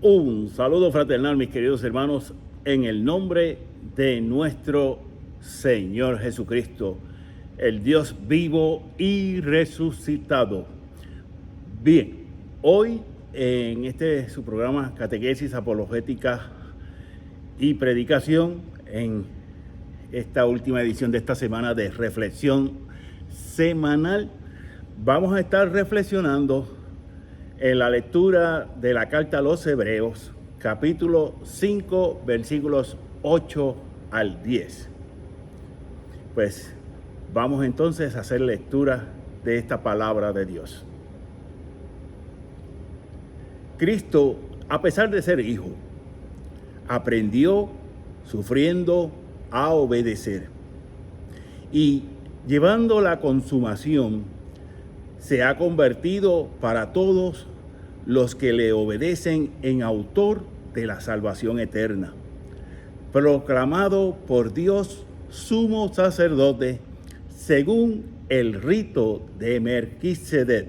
Un saludo fraternal, mis queridos hermanos, en el nombre de nuestro Señor Jesucristo, el Dios vivo y resucitado. Bien, hoy en su programa Catequesis Apologética y Predicación, en esta última edición de esta semana de reflexión semanal, vamos a estar reflexionando en la lectura de la carta a los Hebreos, capítulo 5, versículos 8 al 10. Pues vamos entonces a hacer lectura de esta palabra de Dios. Cristo, a pesar de ser hijo, aprendió sufriendo a obedecer y llevando la consumación se ha convertido para todos los que le obedecen en autor de la salvación eterna, proclamado por Dios sumo sacerdote según el rito de Melquisedec.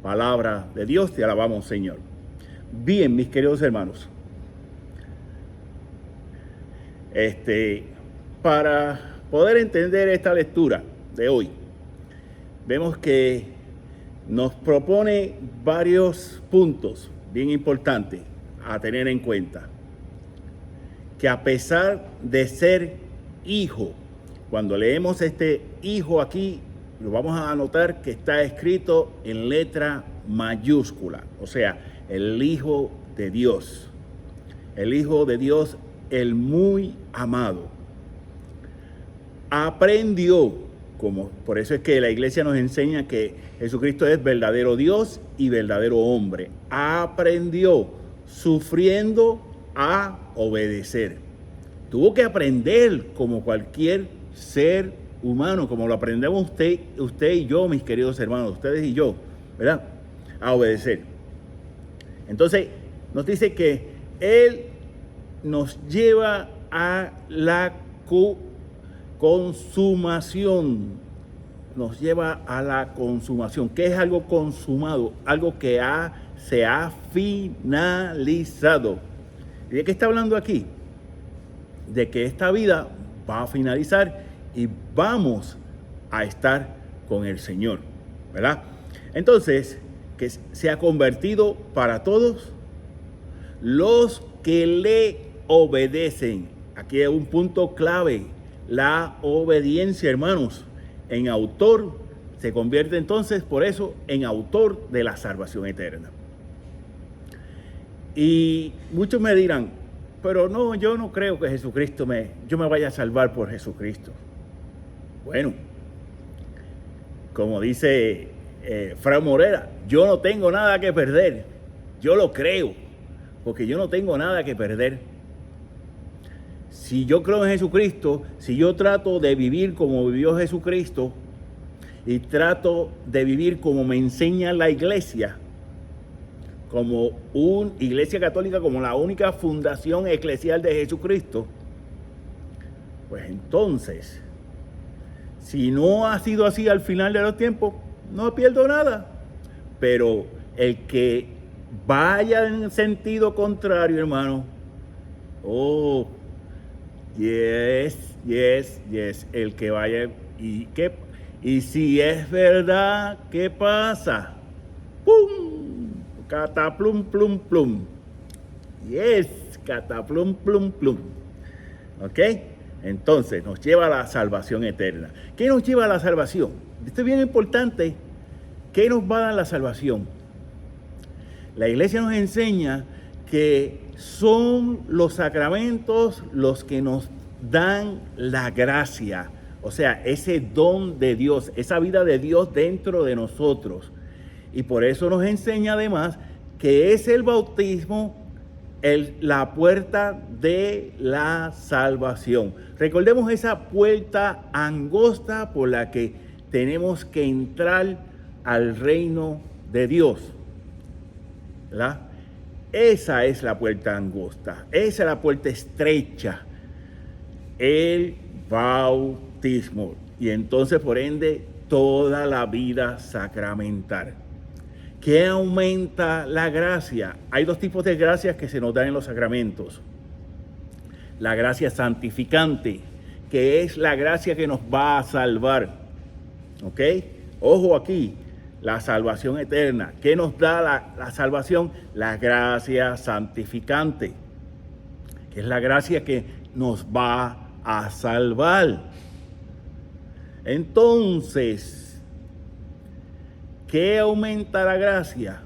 Palabra de Dios, te alabamos, Señor. Bien, mis queridos hermanos, para poder entender esta lectura de hoy, vemos que nos propone varios puntos bien importantes a tener en cuenta. Que a pesar de ser hijo, cuando leemos este hijo aquí, lo vamos a notar que está escrito en letra mayúscula, o sea, el Hijo de Dios. El Hijo de Dios, el muy amado. Aprendió. Por eso es que la iglesia nos enseña que Jesucristo es verdadero Dios y verdadero hombre. Aprendió sufriendo a obedecer. Tuvo que aprender como cualquier ser humano, como lo aprendemos usted y yo, mis queridos hermanos, ustedes y yo, ¿verdad? A obedecer. Entonces, nos dice que Él nos lleva a la consumación, nos lleva a la consumación. ¿Qué es algo consumado? Algo que se ha finalizado. ¿Y de qué está hablando aquí? De que esta vida va a finalizar y vamos a estar con el Señor, ¿verdad? Entonces, que se ha convertido para todos los que le obedecen. Aquí hay un punto clave. La obediencia, hermanos, en autor, se convierte entonces, por eso, en autor de la salvación eterna. Y muchos me dirán, pero no, yo no creo que yo me vaya a salvar por Jesucristo. Bueno, como dice Fra Morera, yo no tengo nada que perder. Yo lo creo, porque yo no tengo nada que perder. Si yo creo en Jesucristo, si yo trato de vivir como vivió Jesucristo y trato de vivir como me enseña la iglesia, como una iglesia católica, como la única fundación eclesial de Jesucristo, pues entonces, si no ha sido así al final de los tiempos, no pierdo nada. Pero el que vaya en sentido contrario, hermano, yes, el que vaya y si es verdad, ¿qué pasa? ¡Pum! Cataplum, plum, plum. Yes, cataplum, plum, plum. ¿Ok? Entonces nos lleva a la salvación eterna. ¿Qué nos lleva a la salvación? Esto es bien importante. ¿Qué nos va a dar la salvación? La iglesia nos enseña que son los sacramentos los que nos dan la gracia, o sea, ese don de Dios, esa vida de Dios dentro de nosotros. Y por eso nos enseña además que es el bautismo la puerta de la salvación. Recordemos esa puerta angosta por la que tenemos que entrar al reino de Dios, ¿verdad? Esa es la puerta angosta, esa es la puerta estrecha, el bautismo. Y entonces, por ende, toda la vida sacramental. ¿Qué aumenta la gracia? Hay dos tipos de gracias que se nos dan en los sacramentos. La gracia santificante, que es la gracia que nos va a salvar. ¿Ok? Ojo aquí, la salvación eterna. ¿Qué nos da la salvación? La gracia santificante, que es la gracia que nos va a salvar. Entonces, ¿qué aumenta la gracia?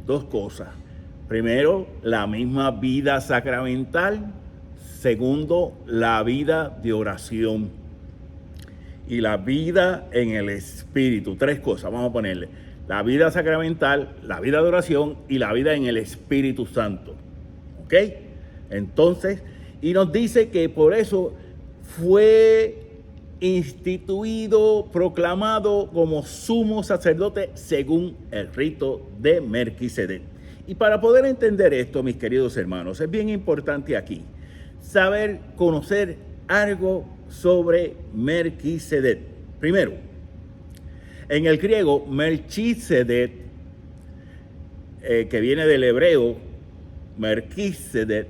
Dos cosas. Primero, la misma vida sacramental. Segundo, la vida de oración. Y la vida en el Espíritu. Tres cosas, vamos a ponerle. La vida sacramental, la vida de oración y la vida en el Espíritu Santo. ¿Ok? Entonces, y nos dice que por eso fue instituido, proclamado como sumo sacerdote según el rito de Melquisedec. Y para poder entender esto, mis queridos hermanos, es bien importante aquí saber, conocer algo sobre Melquisedec. Primero, en el griego, Melquisedec, que viene del hebreo, Melquisedec,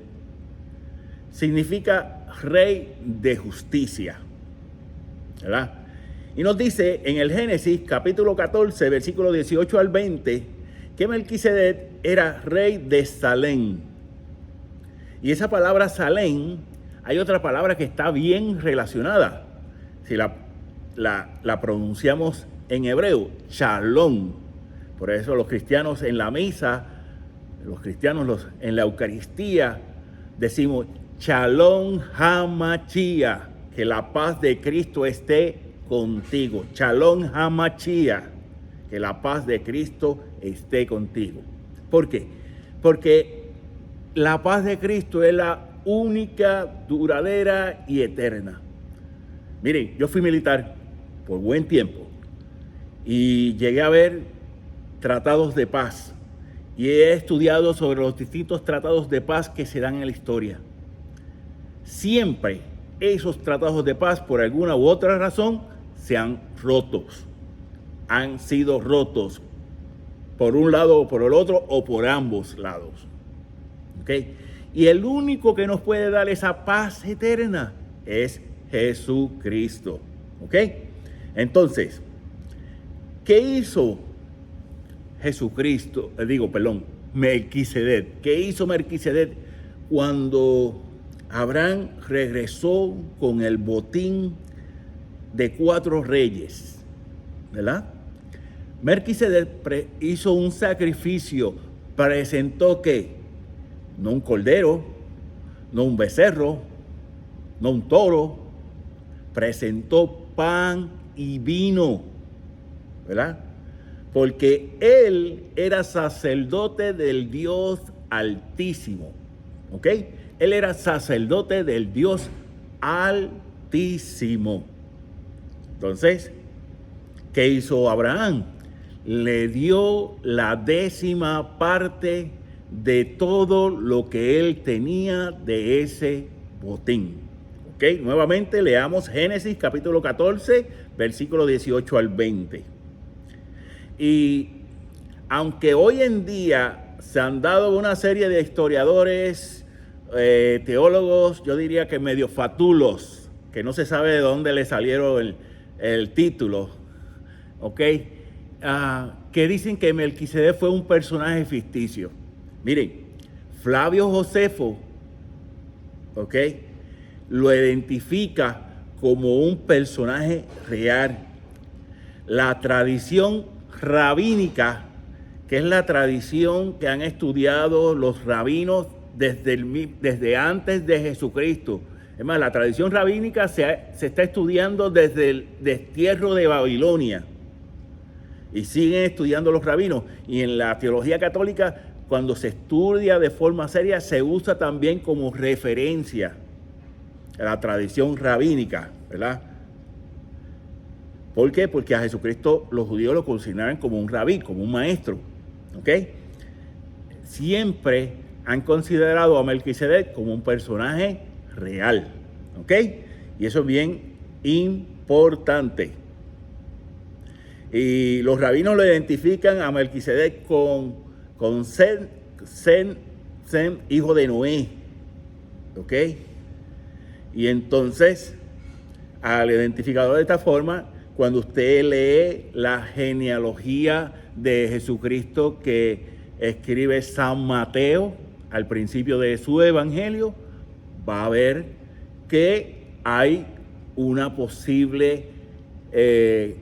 significa rey de justicia, ¿verdad? Y nos dice en el Génesis, capítulo 14, versículo 18 al 20, que Melquisedec era rey de Salem. Y esa palabra Salem, hay otra palabra que está bien relacionada. Si la pronunciamos en hebreo, Shalom. Por eso los cristianos en la misa, en la Eucaristía, decimos Shalom HaMashiach, que la paz de Cristo esté contigo. Shalom HaMashiach, que la paz de Cristo esté contigo. ¿Por qué? Porque la paz de Cristo es la única, duradera y eterna. Miren, yo fui militar por buen tiempo y llegué a ver tratados de paz y he estudiado sobre los distintos tratados de paz que se dan en la historia. Siempre esos tratados de paz, por alguna u otra razón, se han roto. Han sido rotos por un lado o por el otro o por ambos lados. ¿Ok? Y el único que nos puede dar esa paz eterna es Jesucristo. ¿Ok? Entonces, ¿qué hizo Melquisedec? ¿Qué hizo Melquisedec cuando Abraham regresó con el botín de 4 reyes? ¿Verdad? Melquisedec hizo un sacrificio, presentó ¿qué? No un cordero, no un becerro, no un toro, presentó pan y vino, ¿verdad? Porque él era sacerdote del Dios Altísimo, ¿ok? Él era sacerdote del Dios Altísimo. Entonces, ¿qué hizo Abraham? Le dio la 10ª parte de todo lo que él tenía de ese botín. ¿Ok? Nuevamente leamos Génesis capítulo 14, versículo 18 al 20. Y aunque hoy en día se han dado una serie de historiadores, teólogos, yo diría que medio fatulos, que no se sabe de dónde le salieron el título, ¿ok? Que dicen que Melquisedec fue un personaje ficticio. Miren, Flavio Josefo, ¿ok?, lo identifica como un personaje real. La tradición rabínica, que es la tradición que han estudiado los rabinos desde antes de Jesucristo. Es más, la tradición rabínica se está estudiando desde el destierro de Babilonia. Y siguen estudiando los rabinos. Y en la teología católica, cuando se estudia de forma seria, se usa también como referencia a la tradición rabínica, ¿verdad? ¿Por qué? Porque a Jesucristo los judíos lo consideraban como un rabí, como un maestro, ¿ok? Siempre han considerado a Melquisedec como un personaje real, ¿ok? Y eso es bien importante. Y los rabinos lo identifican a Melquisedec con Sem, hijo de Noé. ¿Ok? Y entonces, al identificador de esta forma, cuando usted lee la genealogía de Jesucristo que escribe San Mateo al principio de su evangelio, va a ver que hay una posible en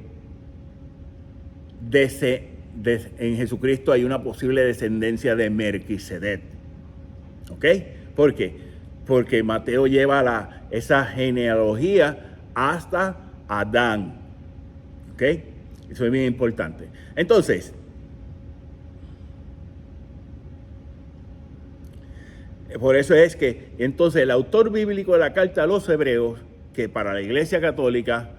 Jesucristo hay una posible descendencia de Melquisedec. ¿Ok? ¿Por qué? Porque Mateo lleva esa genealogía hasta Adán. ¿Ok? Eso es bien importante. Entonces, por eso es que entonces el autor bíblico de la carta a los hebreos, que para la Iglesia Católica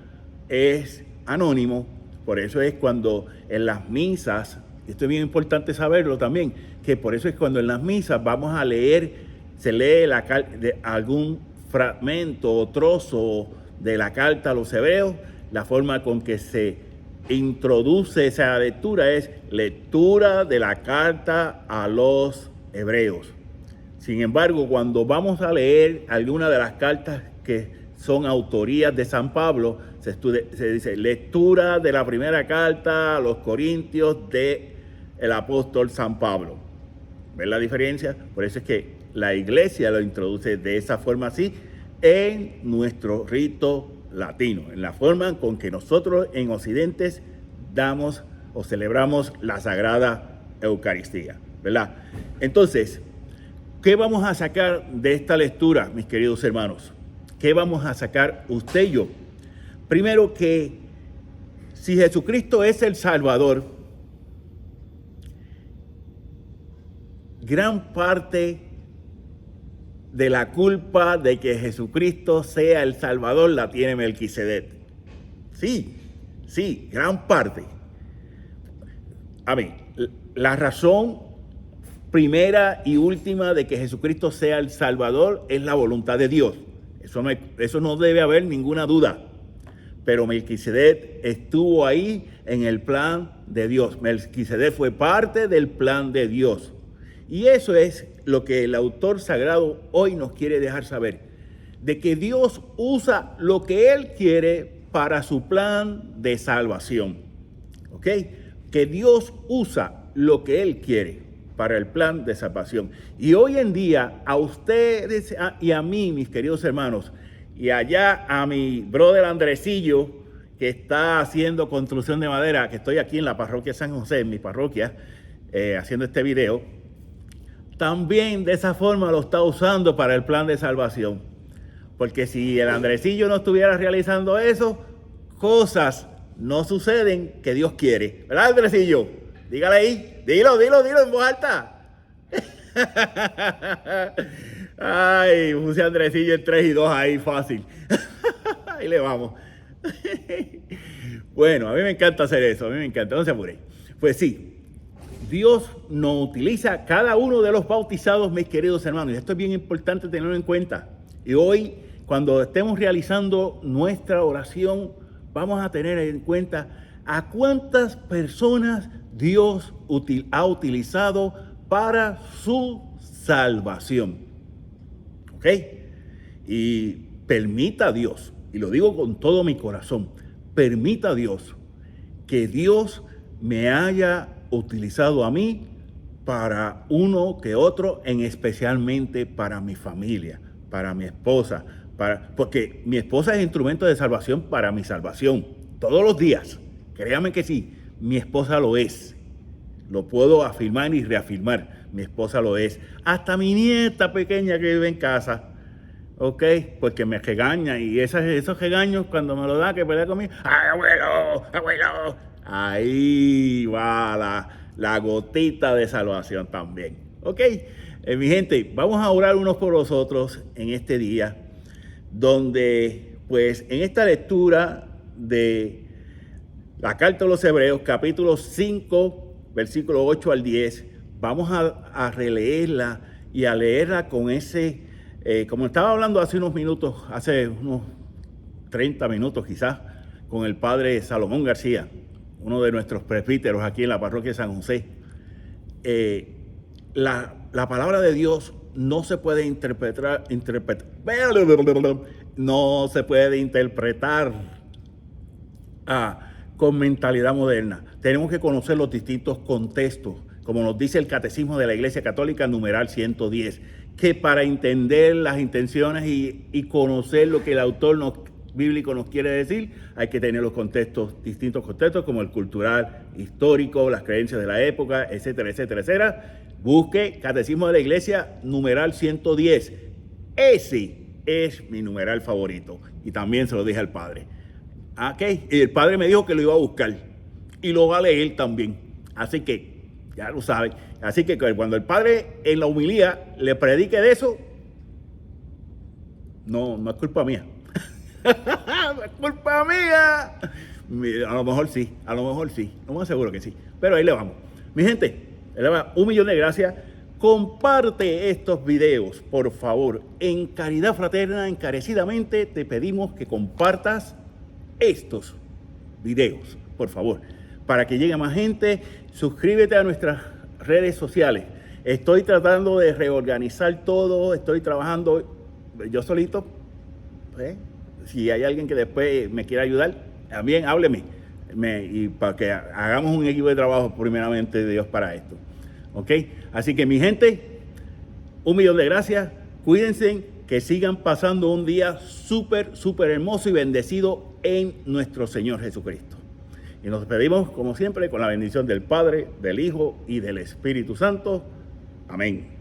es anónimo, por eso es cuando en las misas, esto es bien importante saberlo también, que por eso es cuando en las misas vamos a leer, se lee algún fragmento o trozo de la carta a los hebreos, la forma con que se introduce esa lectura es lectura de la carta a los hebreos. Sin embargo, cuando vamos a leer alguna de las cartas que son autorías de San Pablo, se dice lectura de la primera carta a los Corintios del apóstol San Pablo. ¿Ven la diferencia? Por eso es que la Iglesia lo introduce de esa forma así en nuestro rito latino, en la forma con que nosotros en Occidente damos o celebramos la Sagrada Eucaristía, ¿verdad? Entonces, ¿qué vamos a sacar de esta lectura, mis queridos hermanos? ¿Qué vamos a sacar usted y yo? Primero, que si Jesucristo es el Salvador, gran parte de la culpa de que Jesucristo sea el Salvador la tiene Melquisedec. Sí, gran parte. A ver, la razón primera y última de que Jesucristo sea el Salvador es la voluntad de Dios. Eso no debe haber ninguna duda. Pero Melquisedec estuvo ahí en el plan de Dios. Melquisedec fue parte del plan de Dios. Y eso es lo que el autor sagrado hoy nos quiere dejar saber. De que Dios usa lo que Él quiere para su plan de salvación. ¿Ok? Que Dios usa lo que Él quiere para el plan de salvación. Y hoy en día, a ustedes y a mí, mis queridos hermanos, y allá a mi brother Andresillo, que está haciendo construcción de madera, que estoy aquí en la parroquia San José, en mi parroquia, haciendo este video, también de esa forma lo está usando para el plan de salvación. Porque si el Andresillo no estuviera realizando eso, cosas no suceden que Dios quiere. ¿Verdad, Andresillo? Dígale ahí, dilo en voz alta. Ay, puse a Andresillo en 3 y 2 ahí, fácil. Ahí le vamos. Bueno, a mí me encanta hacer eso, a mí me encanta, no se apure. Pues sí, Dios nos utiliza cada uno de los bautizados, mis queridos hermanos, y esto es bien importante tenerlo en cuenta. Y hoy, cuando estemos realizando nuestra oración, vamos a tener en cuenta a cuántas personas Dios ha utilizado para su salvación. ¿Ok? Y permita a Dios, y lo digo con todo mi corazón, permita a Dios que Dios me haya utilizado a mí para uno que otro, especialmente para mi familia, para mi esposa, porque mi esposa es instrumento de salvación para mi salvación, todos los días. Créame que sí, mi esposa lo es. Lo puedo afirmar y reafirmar. Mi esposa lo es. Hasta mi nieta pequeña que vive en casa. ¿Ok? Porque me regaña. Y esos regaños cuando me lo da, que pelea conmigo. ¡Ay, abuelo! Ahí va la gotita de salvación también. ¿Ok? Mi gente, vamos a orar unos por los otros en este día. Donde, pues, en esta lectura de la carta a los Hebreos, capítulo 5, versículo 8 al 10, vamos a releerla y a leerla con ese, como estaba hablando hace unos 30 minutos quizás, con el padre Salomón García, uno de nuestros presbíteros aquí en la parroquia de San José, la palabra de Dios no se puede no se puede interpretar con mentalidad moderna. Tenemos que conocer los distintos contextos, como nos dice el Catecismo de la Iglesia Católica, numeral 110, que para entender las intenciones y conocer lo que el autor bíblico nos quiere decir, hay que tener los contextos, distintos contextos, como el cultural, histórico, las creencias de la época, etcétera, etcétera, etcétera. Busque Catecismo de la Iglesia, numeral 110. Ese es mi numeral favorito. Y también se lo dije al padre. Okay. Y el padre me dijo que lo iba a buscar. Y lo va a leer también. Así que, ya lo saben. Así que cuando el padre en la homilía le predique de eso, no es culpa mía. No es culpa mía. A lo mejor sí. No me aseguro que sí. Pero ahí le vamos. Mi gente, le va 1.000.000 de gracias. Comparte estos videos, por favor. En caridad fraterna, encarecidamente, te pedimos que compartas estos videos, por favor, para que llegue más gente. Suscríbete a nuestras redes sociales. Estoy tratando de reorganizar todo, estoy trabajando yo solito. Si hay alguien que después me quiera ayudar, también hábleme. Y para que hagamos un equipo de trabajo primeramente de Dios para esto. ¿Ok? Así que mi gente, 1.000.000 de gracias. Cuídense, que sigan pasando un día súper hermoso y bendecido en nuestro Señor Jesucristo. Y nos despedimos, como siempre, con la bendición del Padre, del Hijo y del Espíritu Santo. Amén.